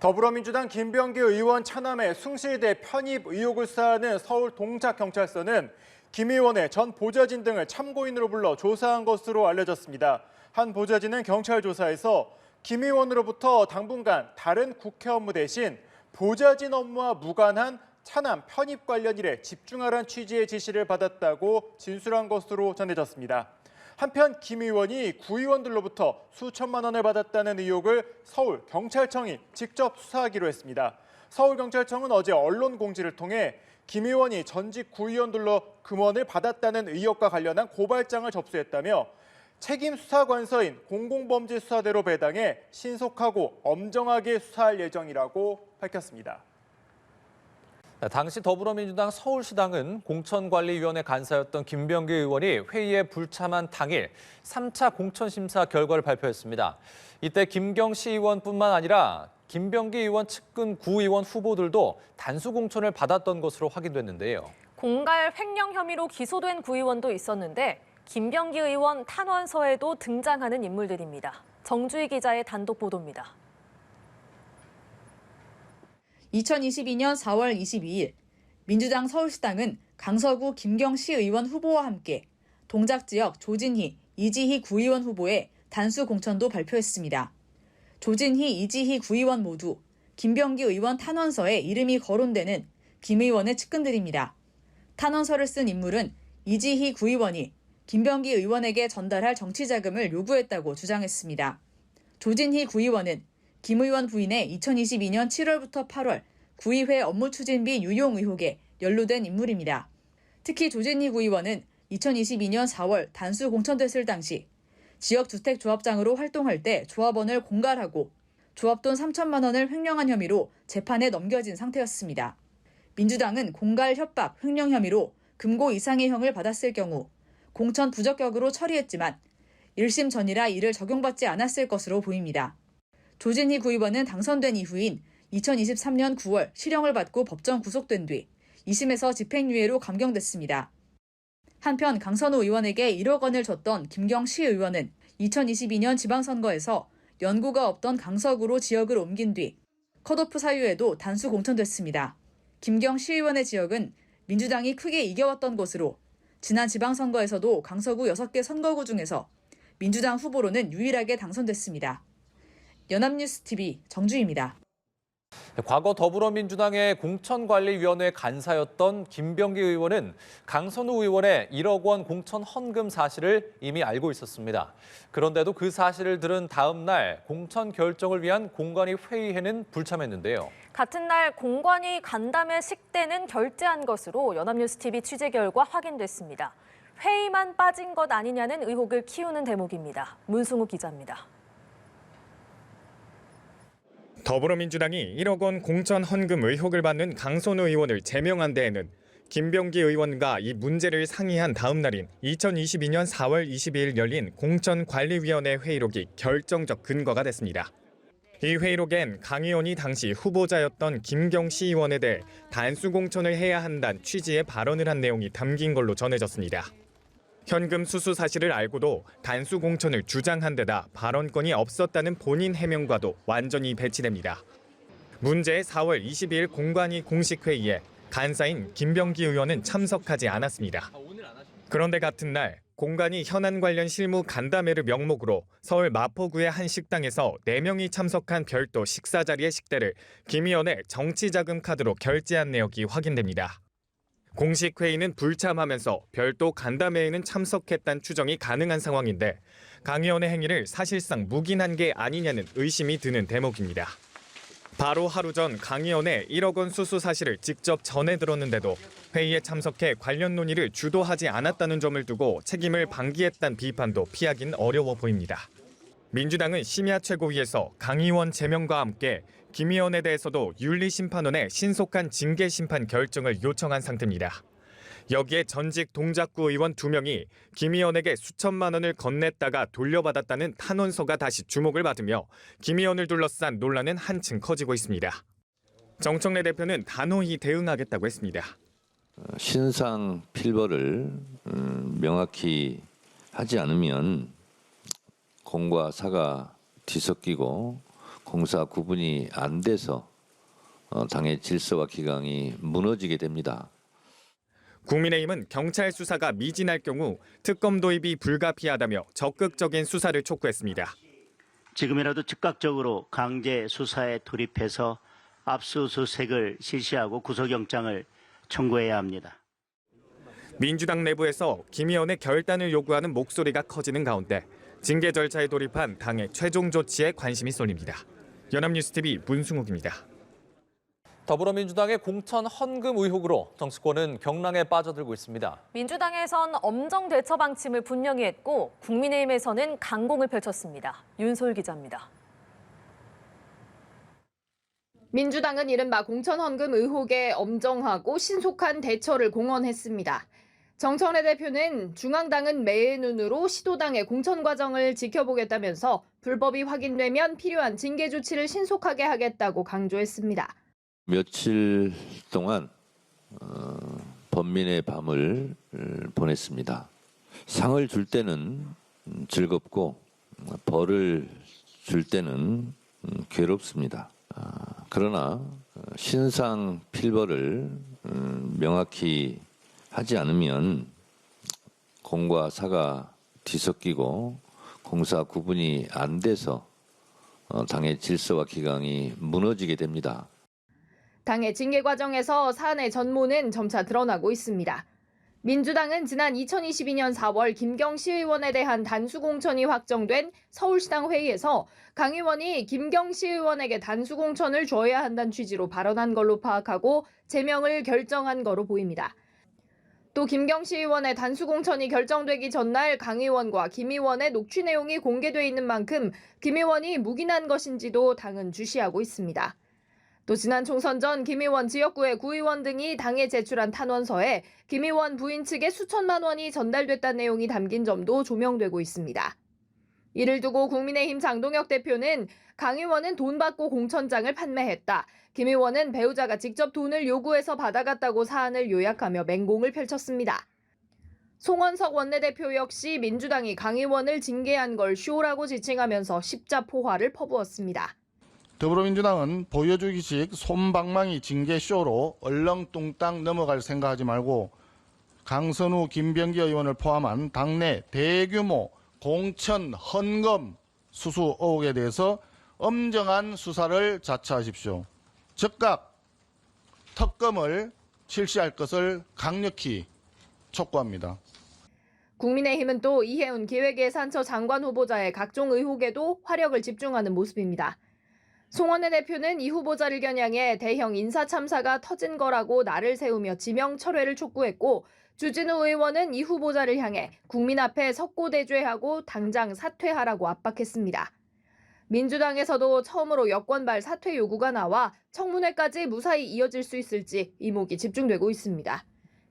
더불어민주당 김병기 의원 차남의 숭실대 편입 의혹을 수사하는 서울 동작경찰서는 김 의원의 전 보좌진 등을 참고인으로 불러 조사한 것으로 알려졌습니다. 한 보좌진은 경찰 조사에서 김 의원으로부터 당분간 다른 국회 업무 대신 보좌진 업무와 무관한 차남 편입 관련 일에 집중하라는 취지의 지시를 받았다고 진술한 것으로 전해졌습니다. 한편 김 의원이 구의원들로부터 수천만 원을 받았다는 의혹을 서울경찰청이 직접 수사하기로 했습니다. 서울경찰청은 어제 언론 공지를 통해 김 의원이 전직 구의원들로 금원을 받았다는 의혹과 관련한 고발장을 접수했다며 책임 수사관서인 공공범죄수사대로 배당해 신속하고 엄정하게 수사할 예정이라고 밝혔습니다. 당시 더불어민주당 서울시당은 공천관리위원회 간사였던 김병기 의원이 회의에 불참한 당일 3차 공천심사 결과를 발표했습니다. 이때 김경시 의원뿐만 아니라 김병기 의원 측근 구의원 후보들도 단수 공천을 받았던 것으로 확인됐는데요. 공갈 횡령 혐의로 기소된 구의원도 있었는데 김병기 의원 탄원서에도 등장하는 인물들입니다. 정주희 기자의 단독 보도입니다. 2022년 4월 22일 민주당 서울시당은 강서구 김경시 의원 후보와 함께 동작 지역 조진희, 이지희 구의원 후보의 단수 공천도 발표했습니다. 조진희, 이지희 구의원 모두 김병기 의원 탄원서에 이름이 거론되는 김 의원의 측근들입니다. 탄원서를 쓴 인물은 이지희 구의원이 김병기 의원에게 전달할 정치자금을 요구했다고 주장했습니다. 조진희 구의원은 김 의원 부인의 2022년 7월부터 8월 구의회 업무추진비 유용 의혹에 연루된 인물입니다. 특히 조진희 구의원은 2022년 4월 단수 공천됐을 당시 지역주택조합장으로 활동할 때 조합원을 공갈하고 조합돈 3천만 원을 횡령한 혐의로 재판에 넘겨진 상태였습니다. 민주당은 공갈 협박, 횡령 혐의로 금고 이상의 형을 받았을 경우 공천 부적격으로 처리했지만 1심 전이라 이를 적용받지 않았을 것으로 보입니다. 조진희 구의원은 당선된 이후인 2023년 9월 실형을 받고 법정 구속된 뒤 2심에서 집행유예로 감경됐습니다. 한편 강선우 의원에게 1억 원을 줬던 김경시 의원은 2022년 지방선거에서 연고가 없던 강서구로 지역을 옮긴 뒤 컷오프 사유에도 단수 공천됐습니다. 김경시 의원의 지역은 민주당이 크게 이겨왔던 곳으로 지난 지방선거에서도 강서구 6개 선거구 중에서 민주당 후보로는 유일하게 당선됐습니다. 연합뉴스TV 정주희입니다. 과거 더불어민주당의 공천관리위원회 간사였던 김병기 의원은 강선우 의원의 1억 원 공천 헌금 사실을 이미 알고 있었습니다. 그런데도 그 사실을 들은 다음 날 공천 결정을 위한 공관위 회의에는 불참했는데요. 같은 날 공관위 간담회 식대는 결재한 것으로 연합뉴스TV 취재 결과 확인됐습니다. 회의만 빠진 것 아니냐는 의혹을 키우는 대목입니다. 문승우 기자입니다. 더불어민주당이 1억 원 공천 헌금 의혹을 받는 강선우 의원을 제명한 데에는 김병기 의원과 이 문제를 상의한 다음 날인 2022년 4월 22일 열린 공천관리위원회 회의록이 결정적 근거가 됐습니다. 이 회의록엔 강 의원이 당시 후보자였던 김경시 의원에 대해 단수 공천을 해야 한다는 취지의 발언을 한 내용이 담긴 걸로 전해졌습니다. 현금 수수 사실을 알고도 단수 공천을 주장한 데다 발언권이 없었다는 본인 해명과도 완전히 배치됩니다. 문제의 4월 22일 공관위 공식 회의에 간사인 김병기 의원은 참석하지 않았습니다. 그런데 같은 날 공관위 현안 관련 실무 간담회를 명목으로 서울 마포구의 한 식당에서 4명이 참석한 별도 식사 자리의 식대를 김 의원의 정치자금 카드로 결제한 내역이 확인됩니다. 공식 회의는 불참하면서 별도 간담회에는 참석했다는 추정이 가능한 상황인데 강 의원의 행위를 사실상 묵인한 게 아니냐는 의심이 드는 대목입니다. 바로 하루 전 강 의원의 1억 원 수수 사실을 직접 전해 들었는데도 회의에 참석해 관련 논의를 주도하지 않았다는 점을 두고 책임을 방기했다는 비판도 피하긴 어려워 보입니다. 민주당은 심야 최고위에서 강 의원 제명과 함께 김 의원에 대해서도 윤리심판원의 신속한 징계 심판 결정을 요청한 상태입니다. 여기에 전직 동작구 의원 2명이 김 의원에게 수천만 원을 건넸다가 돌려받았다는 탄원서가 다시 주목을 받으며 김 의원을 둘러싼 논란은 한층 커지고 있습니다. 정청래 대표는 단호히 대응하겠다고 했습니다. 신상 필벌을 명확히 하지 않으면 공과 사가 뒤섞이고 공사 구분이 안 돼서 당의 질서와 기강이 무너지게 됩니다. 국민의힘은 경찰 수사가 미진할 경우 특검 도입이 불가피하다며 적극적인 수사를 촉구했습니다. 지금이라도 즉각적으로 강제 수사에 돌입해서 압수수색을 실시하고 구속영장을 청구해야 합니다. 민주당 내부에서 김 의원의 결단을 요구하는 목소리가 커지는 가운데 징계 절차에 돌입한 당의 최종 조치에 관심이 쏠립니다. 연합뉴스TV 문승욱입니다. 더불어민주당의 공천 헌금 의혹으로 정치권은 경랑에 빠져들고 있습니다. 민주당에선 엄정 대처 방침을 분명히 했고 국민의힘에서는 강공을 펼쳤습니다. 윤소율 기자입니다. 민주당은 이른바 공천 헌금 의혹에 엄정하고 신속한 대처를 공언했습니다. 정청래 대표는 중앙당은 매의 눈으로 시도당의 공천 과정을 지켜보겠다면서 불법이 확인되면 필요한 징계 조치를 신속하게 하겠다고 강조했습니다. 며칠 동안 번민의 밤을 보냈습니다. 상을 줄 때는 즐겁고 벌을 줄 때는 괴롭습니다. 그러나 신상 필벌을 명확히 하지 않으면 공과 사가 뒤섞이고 공사 구분이 안 돼서 당의 질서와 기강이 무너지게 됩니다. 당의 징계 과정에서 사안의 전모는 점차 드러나고 있습니다. 민주당은 지난 2022년 4월 김경시 의원에 대한 단수 공천이 확정된 서울시당 회의에서 강 의원이 김경시 의원에게 단수 공천을 줘야 한다는 취지로 발언한 걸로 파악하고 제명을 결정한 거로 보입니다. 또 김경시 의원의 단수 공천이 결정되기 전날 강 의원과 김 의원의 녹취 내용이 공개돼 있는 만큼 김 의원이 묵인한 것인지도 당은 주시하고 있습니다. 또 지난 총선 전 김 의원 지역구의 구의원 등이 당에 제출한 탄원서에 김 의원 부인 측에 수천만 원이 전달됐다는 내용이 담긴 점도 조명되고 있습니다. 이를 두고 국민의힘 장동혁 대표는 강 의원은 돈 받고 공천장을 판매했다. 김 의원은 배우자가 직접 돈을 요구해서 받아갔다고 사안을 요약하며 맹공을 펼쳤습니다. 송원석 원내대표 역시 민주당이 강 의원을 징계한 걸 쇼라고 지칭하면서 십자포화를 퍼부었습니다. 더불어민주당은 보여주기식 솜방망이 징계쇼로 얼렁뚱땅 넘어갈 생각하지 말고 강선우, 김병기 의원을 포함한 당내 대규모 공천 헌금 수수 의혹에 대해서 엄정한 수사를 자처하십시오. 즉각 특검을 실시할 것을 강력히 촉구합니다. 국민의힘은 또 이해운 기획예산처 장관 후보자의 각종 의혹에도 화력을 집중하는 모습입니다. 송원내 대표는 이 후보자를 겨냥해 대형 인사 참사가 터진 거라고 날을 세우며 지명 철회를 촉구했고 주진우 의원은 이 후보자를 향해 국민 앞에 석고대죄하고 당장 사퇴하라고 압박했습니다. 민주당에서도 처음으로 여권발 사퇴 요구가 나와 청문회까지 무사히 이어질 수 있을지 이목이 집중되고 있습니다.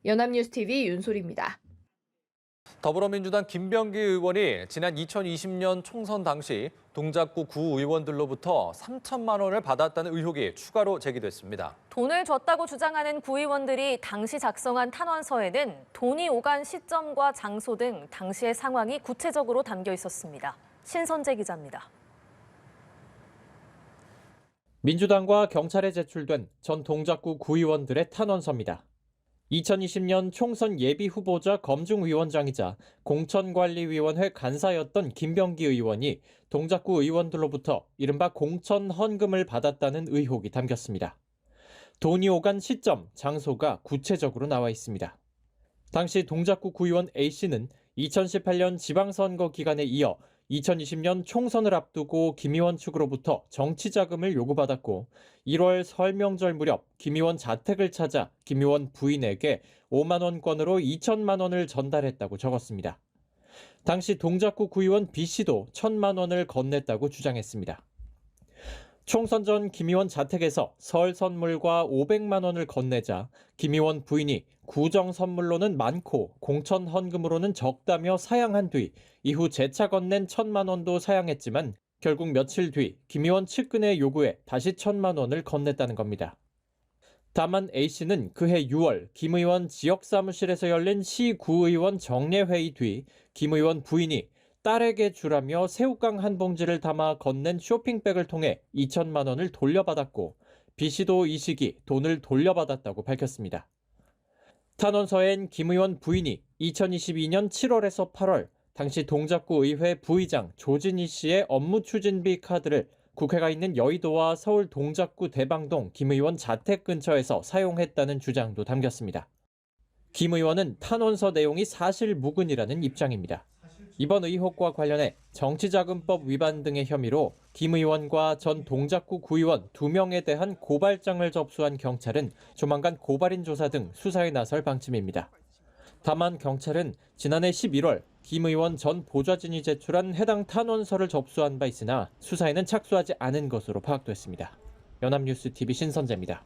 연합뉴스TV 윤소리입니다. 더불어민주당 김병기 의원이 지난 2020년 총선 당시 동작구 구의원들로부터 3천만 원을 받았다는 의혹이 추가로 제기됐습니다. 돈을 줬다고 주장하는 구의원들이 당시 작성한 탄원서에는 돈이 오간 시점과 장소 등 당시의 상황이 구체적으로 담겨 있었습니다. 신선재 기자입니다. 민주당과 경찰에 제출된 전 동작구 구의원들의 탄원서입니다. 2020년 총선 예비후보자 검증위원장이자 공천관리위원회 간사였던 김병기 의원이 동작구 의원들로부터 이른바 공천 헌금을 받았다는 의혹이 담겼습니다. 돈이 오간 시점, 장소가 구체적으로 나와 있습니다. 당시 동작구 구의원 A씨는 2018년 지방선거 기간에 이어 2020년 총선을 앞두고 김 의원 측으로부터 정치자금을 요구받았고 1월 설 명절 무렵 김 의원 자택을 찾아 김 의원 부인에게 5만 원권으로 2천만 원을 전달했다고 적었습니다. 당시 동작구 구의원 B씨도 1천만 원을 건넸다고 주장했습니다. 총선 전 김 의원 자택에서 설 선물과 500만 원을 건네자 김 의원 부인이 구정 선물로는 많고 공천 헌금으로는 적다며 사양한 뒤 이후 재차 건넨 1천만 원도 사양했지만 결국 며칠 뒤 김 의원 측근의 요구에 다시 1천만 원을 건넸다는 겁니다. 다만 A씨는 그해 6월 김 의원 지역사무실에서 열린 시 구의원 정례회의 뒤 김 의원 부인이 딸에게 주라며 새우깡 한 봉지를 담아 건넨 쇼핑백을 통해 2천만 원을 돌려받았고 B 씨도 이 시기 돈을 돌려받았다고 밝혔습니다. 탄원서엔 김 의원 부인이 2022년 7월에서 8월 당시 동작구 의회 부의장 조진희 씨의 업무 추진비 카드를 국회가 있는 여의도와 서울 동작구 대방동 김 의원 자택 근처에서 사용했다는 주장도 담겼습니다. 김 의원은 탄원서 내용이 사실무근이라는 입장입니다. 이번 의혹과 관련해 정치자금법 위반 등의 혐의로 김 의원과 전 동작구 구의원 2명에 대한 고발장을 접수한 경찰은 조만간 고발인 조사 등 수사에 나설 방침입니다. 다만 경찰은 지난해 11월 김 의원 전 보좌진이 제출한 해당 탄원서를 접수한 바 있으나 수사에는 착수하지 않은 것으로 파악됐습니다. 연합뉴스 TV 신선재입니다.